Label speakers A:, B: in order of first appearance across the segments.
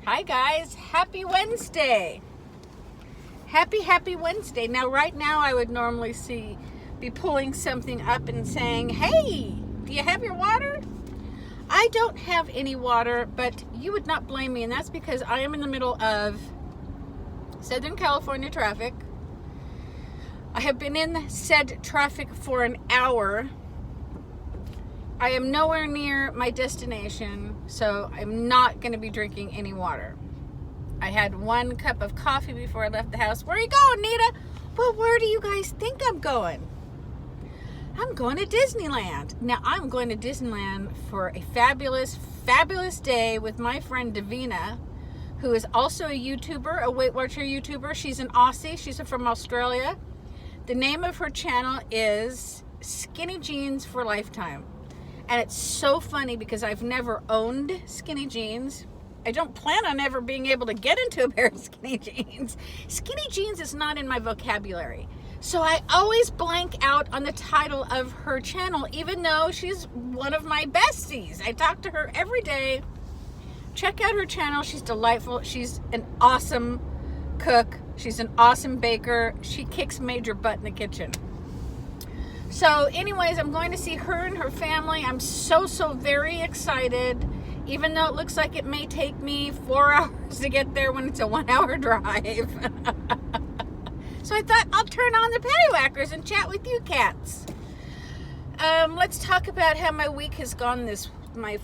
A: Hi guys, happy Wednesday. Happy Wednesday. Now right now I would normally be pulling something up and saying, hey, do you have your water? I don't have any water, but you would not blame me, and that's because I am in the middle of Southern California traffic. I have been in said traffic for an hour. I am nowhere near my destination, so I'm not going to be drinking any water. I had 1 cup of coffee before I left the house. Where are you going, Nita? Well, where do you guys think I'm going? I'm going to Disneyland. Now, I'm going to Disneyland for a fabulous day with my friend Davina, who is also a YouTuber, a Weight Watcher YouTuber. She's an Aussie. She's from Australia. The name of her channel is Skinny Jeans for Lifetime. And it's so funny because I've never owned skinny jeans. I don't plan on ever being able to get into a pair of skinny jeans. Skinny jeans is not in my vocabulary. So I always blank out on the title of her channel, even though she's one of my besties. I talk to her every day. Check out her channel. She's delightful. She's an awesome cook. She's an awesome baker. She kicks major butt in the kitchen. So anyways, I'm going to see her and her family. I'm so very excited, even though it looks like it may take me 4 hours to get there when it's a 1 hour drive. So I thought I'll turn on the Paddywhackers and chat with you cats. Let's talk about how my week has gone my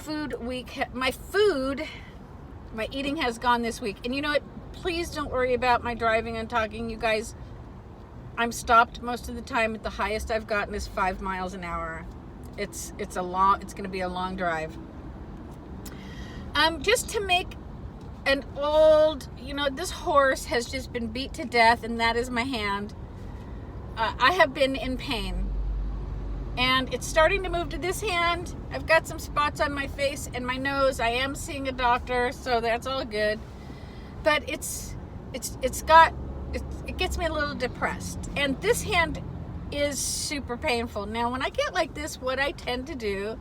A: eating has gone this week. And you know what? Please don't worry about my driving and talking, you guys. I'm stopped most of the time. At the highest I've gotten is 5 miles an hour. It's going to be a long drive. Just to make an old, this horse has just been beat to death, and that is my hand. I have been in pain, and it's starting to move to this hand. I've got some spots on my face and my nose. I am seeing a doctor, so that's all good. But it gets me a little depressed, and this hand is super painful. Now, when I get like this, what I tend to do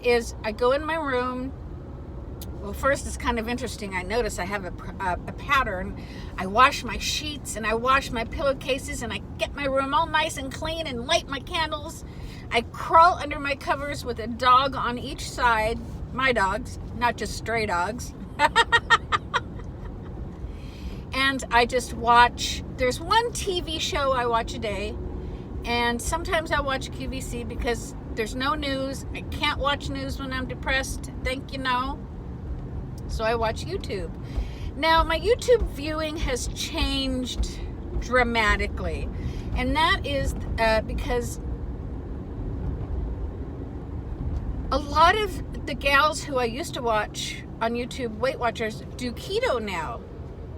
A: is I go in my room. Well, first, it's kind of interesting. I notice I have a pattern. I wash my sheets and I wash my pillowcases and I get my room all nice and clean and light my candles. I crawl under my covers with a dog on each side. My dogs, not just stray dogs. And I just watch. There's one TV show I watch a day, and sometimes I watch QVC because there's no news. I can't watch news when I'm depressed, so I watch YouTube. Now, my YouTube viewing has changed dramatically, and that is because a lot of the gals who I used to watch on YouTube, Weight Watchers, do keto now.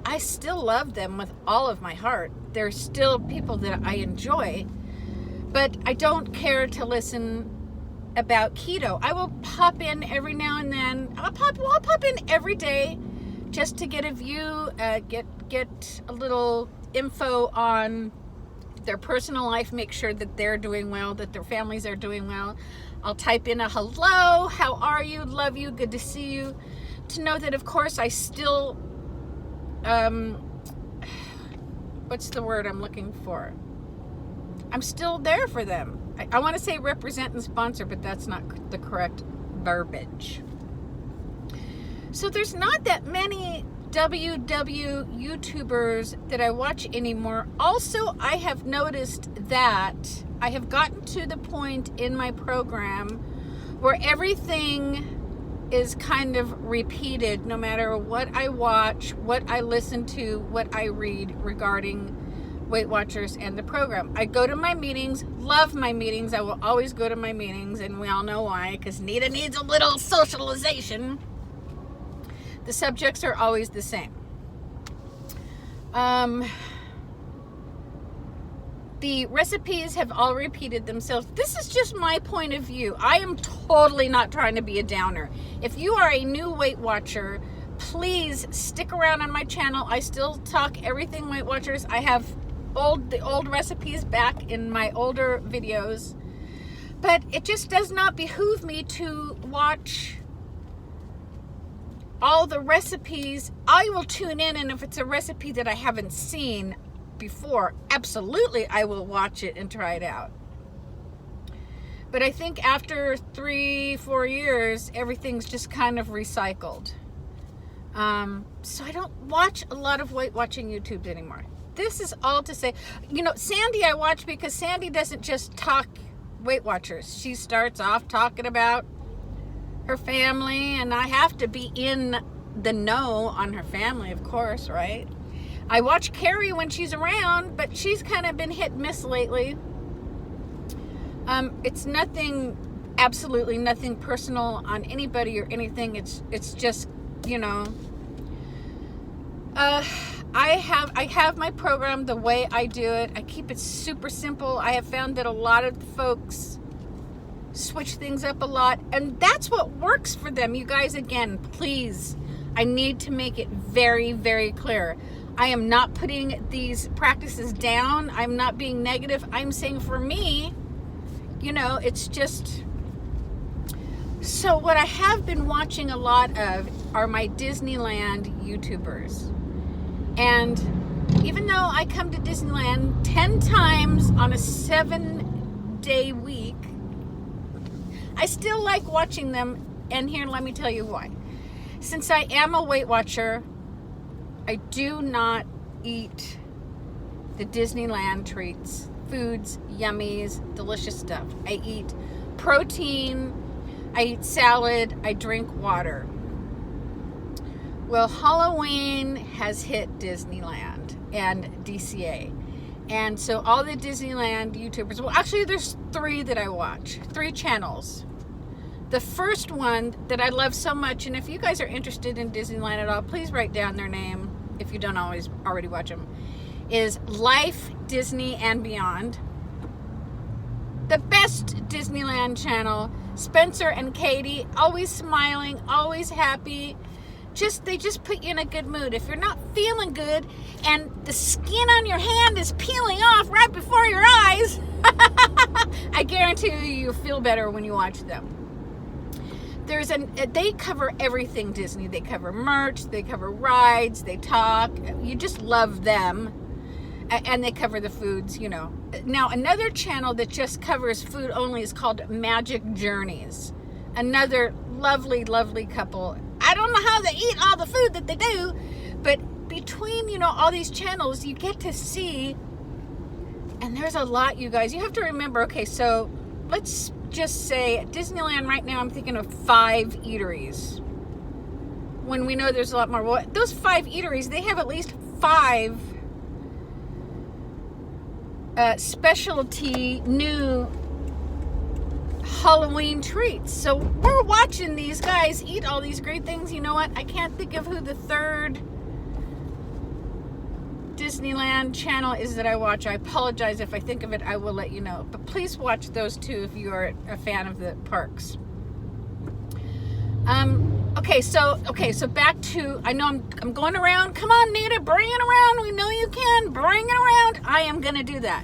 A: I still love them with all of my heart. They're still people that I enjoy, but I don't care to listen about keto. I will pop in every now and then. I'll pop in every day just to get a view, get a little info on their personal life, make sure that they're doing well, that their families are doing well. I'll type in a hello, how are you, love you, good to see you, to know that, of course, I still what's the word I'm looking for? I'm still there for them. I want to say represent and sponsor, but that's not the correct verbiage. So there's not that many WW YouTubers that I watch anymore. Also, I have noticed that I have gotten to the point in my program where everything is kind of repeated, no matter what I watch, what I listen to, what I read regarding Weight Watchers and the program. I go to my meetings, love my meetings. I will always go to my meetings, and we all know why, because Nita needs a little socialization. The subjects are always the same. The recipes have all repeated themselves. This is just my point of view. I am totally not trying to be a downer. If you are a new Weight Watcher, please stick around on my channel. I still talk everything Weight Watchers. I have the old recipes back in my older videos. But it just does not behoove me to watch all the recipes, I will tune in, and if it's a recipe that I haven't seen before, absolutely I will watch it and try it out. But I think after 3-4 years, everything's just kind of recycled. So I don't watch a lot of Weight Watching YouTube anymore. This is all to say, Sandy I watch because Sandy doesn't just talk Weight Watchers. She starts off talking about her family, and I have to be in the know on her family, of course, right? I watch Carrie when she's around, but she's kind of been hit and miss lately. It's nothing, absolutely nothing personal on anybody or anything. It's just, I have my program the way I do it. I keep it super simple. I have found that a lot of folks switch things up a lot, and that's what works for them. You guys, again, please, I need to make it very, very clear. I am not putting these practices down. I'm not being negative. I'm saying for me, it's just... So what I have been watching a lot of are my Disneyland YouTubers. And even though I come to Disneyland 10 times on a 7-day week, I still like watching them. And here, let me tell you why. Since I am a Weight Watcher, I do not eat the Disneyland treats, foods, yummies, delicious stuff. I eat protein, I eat salad, I drink water. Well, Halloween has hit Disneyland and DCA. And so all the Disneyland YouTubers, well, actually there's 3 that I watch, 3 channels. The first one that I love so much, and if you guys are interested in Disneyland at all, please write down their name if you don't already watch them, is Life, Disney, and Beyond. The best Disneyland channel. Spencer and Katie, always smiling, always happy. They just put you in a good mood. If you're not feeling good and the skin on your hand is peeling off right before your eyes, I guarantee you'll feel better when you watch them. They cover everything Disney. They cover merch, they cover rides, they talk. You just love them. And they cover the foods, Now, another channel that just covers food only is called Magic Journeys. Another lovely, lovely couple. I don't know how they eat all the food that they do, but between, all these channels, you get to see, and there's a lot, you guys. You have to remember, okay, so let's just say at Disneyland right now, I'm thinking of 5 eateries. When we know there's a lot more. Well, those 5 eateries, they have at least 5 specialty new Halloween treats. So we're watching these guys eat all these great things. You know what? I can't think of who the 3rd Disneyland channel is that I watch. I apologize. If I think of it, I will let you know. But please watch those 2 if you are a fan of the parks. Okay, so back to, I know I'm going around. Come on, Nita, bring it around. We know you can. Bring it around. I am going to do that.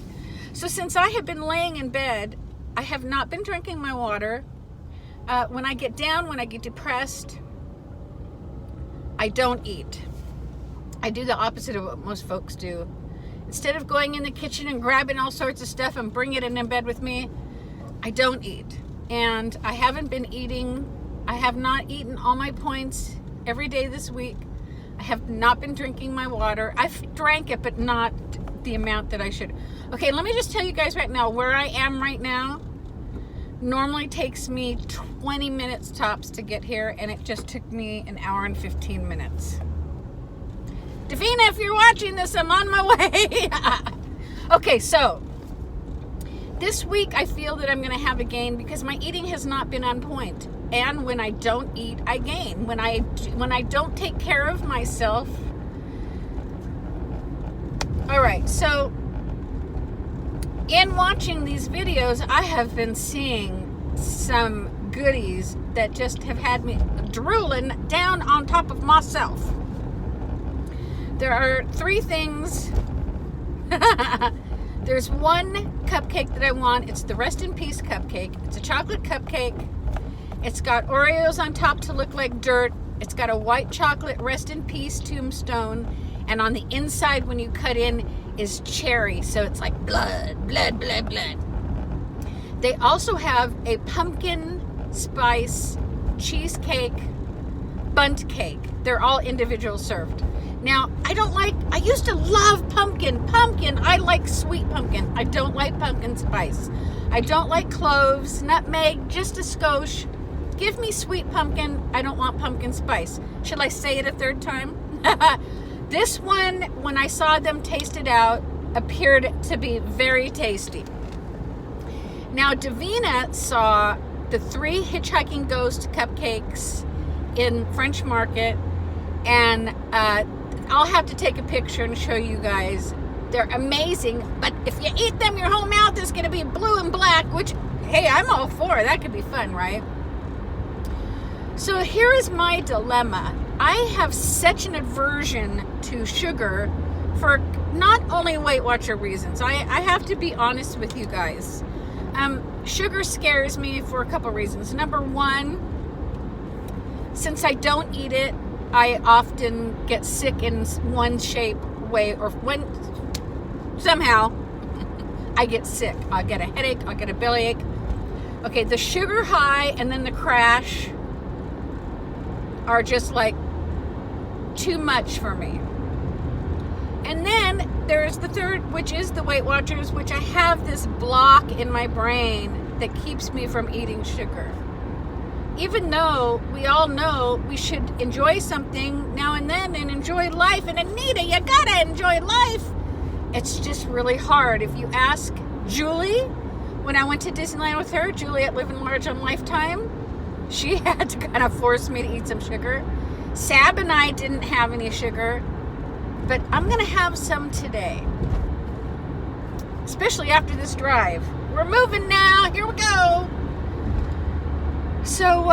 A: So since I have been laying in bed, I have not been drinking my water. When I get down, when I get depressed, I don't eat. I do the opposite of what most folks do. Instead of going in the kitchen and grabbing all sorts of stuff and bringing it in bed with me, I don't eat. And I haven't been eating. I have not eaten all my points every day this week. I have not been drinking my water. I've drank it, but not the amount that I should. Okay, let me just tell you guys right now, where I am right now normally takes me 20 minutes tops to get here, and it just took me 1 hour and 15 minutes. Davina, if you're watching this, I'm on my way. Okay, so this week I feel that I'm going to have a gain because my eating has not been on point. And when I don't eat, I gain. When I don't take care of myself. All right, so in watching these videos, I have been seeing some goodies that just have had me drooling down on top of myself. There are 3 things. There's one cupcake that I want. It's the Rest in Peace cupcake. It's a chocolate cupcake. It's got Oreos on top to look like dirt. It's got a white chocolate rest in peace tombstone, and on the inside when you cut in is cherry, so it's like blood, blood, blood, blood. They also have a pumpkin spice cheesecake bundt cake. They're all individual served. Now, I used to love pumpkin. I like sweet pumpkin. I don't like pumpkin spice. I don't like cloves, nutmeg, just a skosh. Give me sweet pumpkin. I don't want pumpkin spice. Should I say it a third time? This one, when I saw them taste it out, appeared to be very tasty. Now, Davina saw the 3 Hitchhiking Ghost cupcakes in French Market, and I'll have to take a picture and show you guys. They're amazing, but if you eat them, your whole mouth is going to be blue and black, which, hey, I'm all for. That could be fun, right? So here is my dilemma. I have such an aversion to sugar for not only Weight Watcher reasons. I have to be honest with you guys. Sugar scares me for a couple reasons. Number one, since I don't eat it, I often get sick in one shape, way, or when somehow I get sick. I'll get a headache, I'll get a bellyache. Okay, the sugar high and then the crash are just like too much for me. And then there's the third, which is the Weight Watchers, which I have this block in my brain that keeps me from eating sugar. Even though we all know we should enjoy something now and then and enjoy life. And Anita, you gotta enjoy life. It's just really hard. If you ask Julie, when I went to Disneyland with her, Julie at Living Large on Lifetime, she had to kind of force me to eat some sugar. Sab and I didn't have any sugar, but I'm gonna have some today. Especially after this drive. We're moving now, here we go. So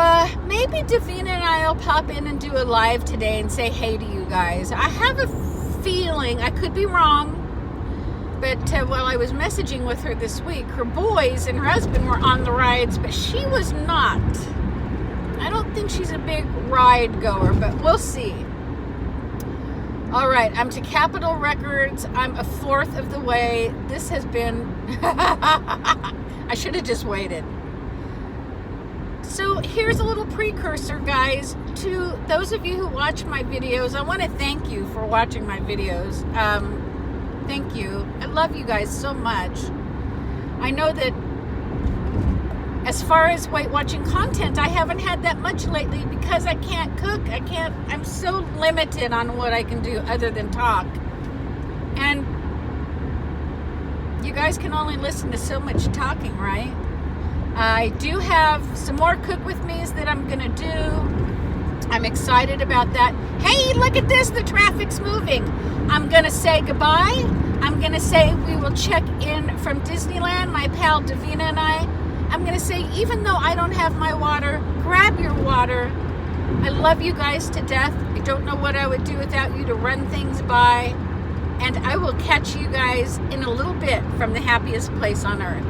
A: maybe Davina and I will pop in and do a live today and say hey to you guys. I have a feeling, I could be wrong, but while I was messaging with her this week, her boys and her husband were on the rides, but she was not. I don't think she's a big ride goer, but we'll see. All right, I'm to Capitol Records. I'm a fourth of the way. This has been, I should have just waited. So here's a little precursor, guys, to those of you who watch my videos. I want to thank you for watching my videos. Thank you. I love you guys so much. I know that as far as Weight Watching content, I haven't had that much lately because I can't cook. I'm so limited on what I can do other than talk. And you guys can only listen to so much talking, right? I do have some more cook with me's that I'm gonna do. I'm excited about that. Hey, look at this, the traffic's moving. I'm gonna say goodbye. I'm gonna say we will check in from Disneyland, my pal Davina and I. I'm gonna say, even though I don't have my water, grab your water. I love you guys to death. I don't know what I would do without you to run things by. And I will catch you guys in a little bit from the happiest place on earth.